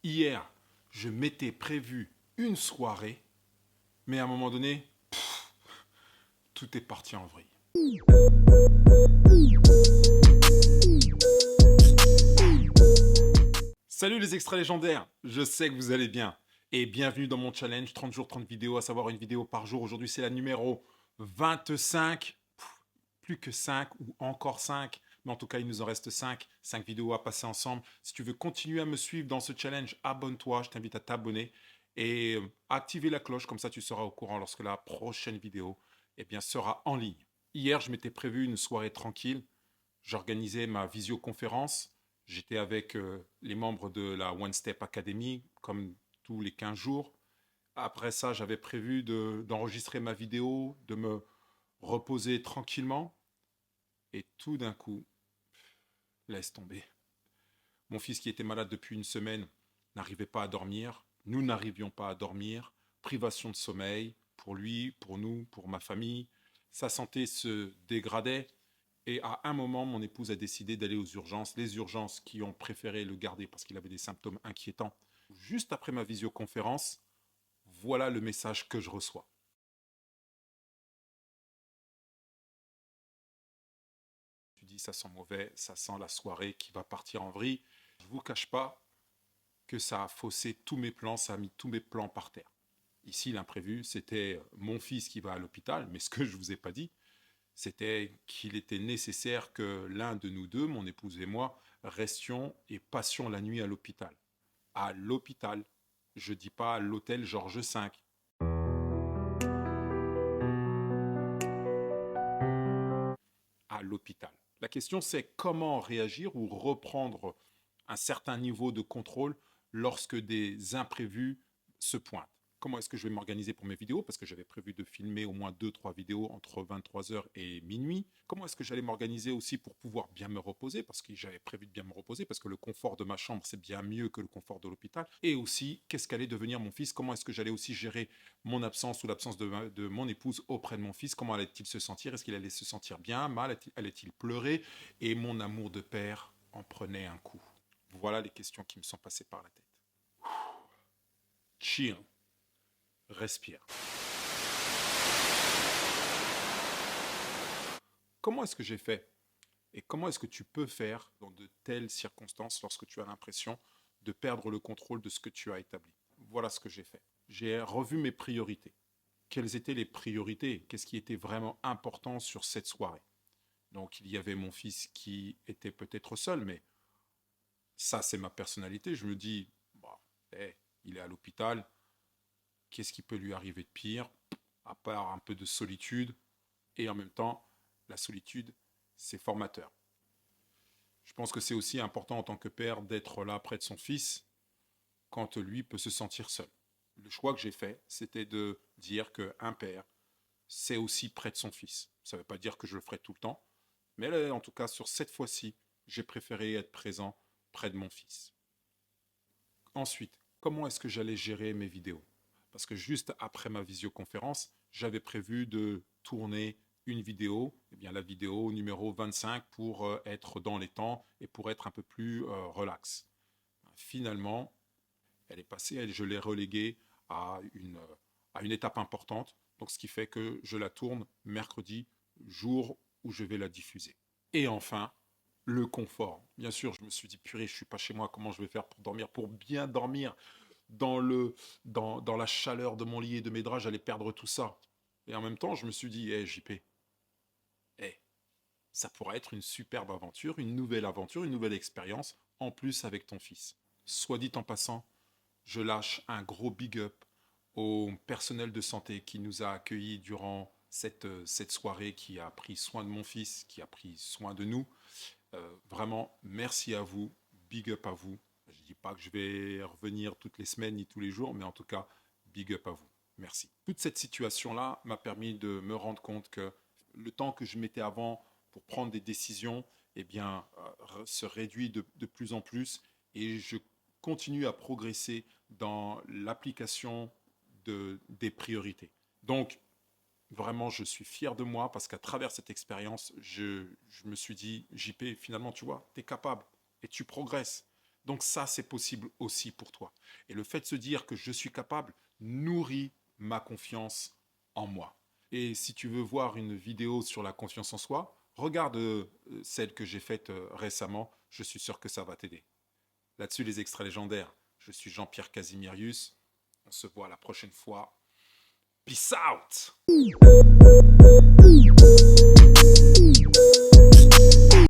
Hier, je m'étais prévu une soirée, mais à un moment donné, tout est parti en vrille. Salut les extra légendaires, je sais que vous allez bien. Et bienvenue dans mon challenge 30 jours, 30 vidéos, à savoir une vidéo par jour. Aujourd'hui, c'est la numéro 25. Plus que 5 ou encore 5. Mais en tout cas, il nous en reste 5. 5 vidéos à passer ensemble. Si tu veux continuer à me suivre dans ce challenge, abonne-toi. Je t'invite à t'abonner et activer la cloche. Comme ça, tu seras au courant lorsque la prochaine vidéo sera en ligne. Hier, je m'étais prévu une soirée tranquille. J'organisais ma visioconférence. J'étais avec les membres de la One Step Academy, comme tous les 15 jours. Après ça, j'avais prévu d'enregistrer ma vidéo, de me reposer tranquillement. Et tout d'un coup, laisse tomber. Mon fils qui était malade depuis une semaine n'arrivait pas à dormir. Nous n'arrivions pas à dormir. Privation de sommeil pour lui, pour nous, pour ma famille. Sa santé se dégradait. Et à un moment, mon épouse a décidé d'aller aux urgences. Les urgences qui ont préféré le garder parce qu'il avait des symptômes inquiétants. Juste après ma visioconférence, voilà le message que je reçois. Tu dis ça sent mauvais, ça sent la soirée qui va partir en vrille. Je ne vous cache pas que ça a faussé tous mes plans, ça a mis tous mes plans par terre. Ici, l'imprévu, c'était mon fils qui va à l'hôpital, mais ce que je ne vous ai pas dit, c'était qu'il était nécessaire que l'un de nous deux, mon épouse et moi, restions et passions la nuit à l'hôpital. À l'hôpital. Je ne dis pas à l'hôtel Georges V. À l'hôpital. La question, c'est comment réagir ou reprendre un certain niveau de contrôle lorsque des imprévus se pointent. Comment est-ce que je vais m'organiser pour mes vidéos? Parce que j'avais prévu de filmer au moins 2-3 vidéos entre 23h et minuit. Comment est-ce que j'allais m'organiser aussi pour pouvoir bien me reposer? Parce que j'avais prévu de bien me reposer, parce que le confort de ma chambre, c'est bien mieux que le confort de l'hôpital. Et aussi, qu'est-ce qu'allait devenir mon fils? Comment est-ce que j'allais aussi gérer mon absence ou l'absence de mon épouse auprès de mon fils? Comment allait-il se sentir? Est-ce qu'il allait se sentir bien, mal? Allait-il pleurer? Et mon amour de père en prenait un coup. Voilà les questions qui me sont passées par la tête. Chill. Respire. Comment est-ce que j'ai fait? Et comment est-ce que tu peux faire dans de telles circonstances lorsque tu as l'impression de perdre le contrôle de ce que tu as établi? Voilà ce que j'ai fait. J'ai revu mes priorités. Quelles étaient les priorités? Qu'est-ce qui était vraiment important sur cette soirée? Donc il y avait mon fils qui était peut-être seul, mais ça c'est ma personnalité. Je me dis, bah, il est à l'hôpital, qu'est-ce qui peut lui arriver de pire, à part un peu de solitude, et en même temps, la solitude, c'est formateur. Je pense que c'est aussi important en tant que père d'être là près de son fils quand lui peut se sentir seul. Le choix que j'ai fait, c'était de dire qu'un père, c'est aussi près de son fils. Ça ne veut pas dire que je le ferai tout le temps, mais là, en tout cas, sur cette fois-ci, j'ai préféré être présent près de mon fils. Ensuite, comment est-ce que j'allais gérer mes vidéos? Parce que juste après ma visioconférence, j'avais prévu de tourner une vidéo, eh bien la vidéo numéro 25 pour être dans les temps et pour être un peu plus relax. Finalement, elle est passée, je l'ai reléguée à une étape importante, donc ce qui fait que je la tourne mercredi, jour où je vais la diffuser. Et enfin, le confort. Bien sûr, je me suis dit, purée, je suis pas chez moi, comment je vais faire pour dormir, pour bien dormir dans la chaleur de mon lit et de mes draps, j'allais perdre tout ça. Et en même temps, je me suis dit, hé, JP, hey, ça pourrait être une superbe aventure, une nouvelle expérience, en plus avec ton fils. Soit dit en passant, je lâche un gros big up au personnel de santé qui nous a accueillis durant cette soirée, qui a pris soin de mon fils, qui a pris soin de nous. Vraiment, merci à vous, big up à vous. Je ne dis pas que je vais revenir toutes les semaines ni tous les jours, mais en tout cas, big up à vous. Merci. Toute cette situation-là m'a permis de me rendre compte que le temps que je mettais avant pour prendre des décisions, eh bien, se réduit de plus en plus et je continue à progresser dans l'application des priorités. Donc, vraiment, je suis fier de moi parce qu'à travers cette expérience, je me suis dit, JP, finalement, tu vois, tu es capable et tu progresses. Donc ça, c'est possible aussi pour toi. Et le fait de se dire que je suis capable nourrit ma confiance en moi. Et si tu veux voir une vidéo sur la confiance en soi, regarde celle que j'ai faite récemment. Je suis sûr que ça va t'aider. Là-dessus, les extraits légendaires. Je suis Jean-Pierre Casimirius. On se voit la prochaine fois. Peace out!